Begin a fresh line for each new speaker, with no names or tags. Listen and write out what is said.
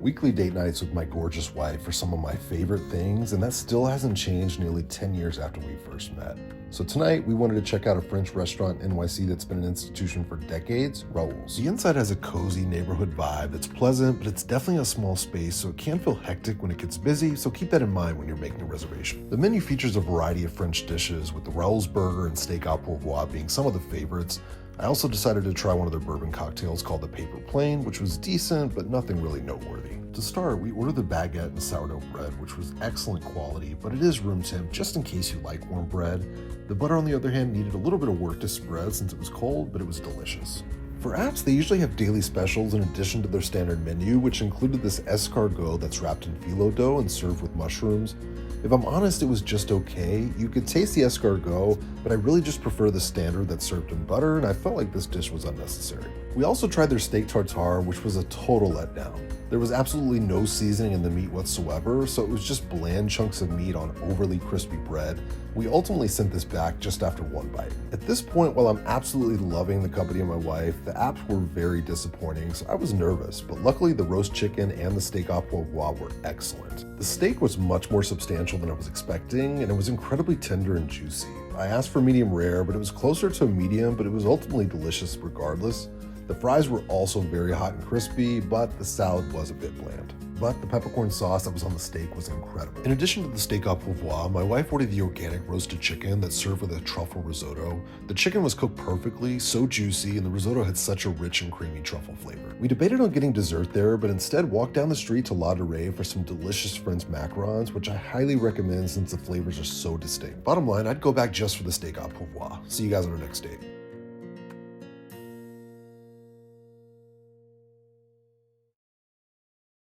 weekly date nights with my gorgeous wife are some of my favorite things, and that still hasn't changed nearly 10 years after we first met. So tonight, we wanted to check out a French restaurant in NYC that's been an institution for decades, Raoul's. The inside has a cozy neighborhood vibe that's pleasant, but it's definitely a small space, so it can feel hectic when it gets busy, so keep that in mind when you're making a reservation. The menu features a variety of French dishes, with the Raoul's burger and steak au poivroir being some of the favorites. I also decided to try one of their bourbon cocktails called the Paper Plane, which was decent, but nothing really noteworthy. To start, we ordered the baguette and sourdough bread, which was excellent quality, but it is room temp just in case you like warm bread. The butter, on the other hand, needed a little bit of work to spread since it was cold, but it was delicious. For apps, they usually have daily specials in addition to their standard menu, which included this escargot that's wrapped in phyllo dough and served with mushrooms. If I'm honest, it was just okay. You could taste the escargot, but I really just prefer the standard that's served in butter, and I felt like this dish was unnecessary. We also tried their steak tartare, which was a total letdown. There was absolutely no seasoning in the meat whatsoever, so it was just bland chunks of meat on overly crispy bread. We ultimately sent this back just after one bite. At this point, while I'm absolutely loving the company of my wife, the apps were very disappointing, so I was nervous, but luckily the roast chicken and the steak au poivroir were excellent. The steak was much more substantial than I was expecting, and it was incredibly tender and juicy. I asked for medium rare, but it was closer to a medium, but it was ultimately delicious regardless. The fries were also very hot and crispy, but the salad was a bit bland. But the peppercorn sauce that was on the steak was incredible. In addition to the steak au poivroir, my wife ordered the organic roasted chicken that's served with a truffle risotto. The chicken was cooked perfectly, so juicy, and the risotto had such a rich and creamy truffle flavor. We debated on getting dessert there, but instead walked down the street to La Durée for some delicious French macarons, which I highly recommend since the flavors are so distinct. Bottom line, I'd go back just for the steak au poivroir. See you guys on our next date.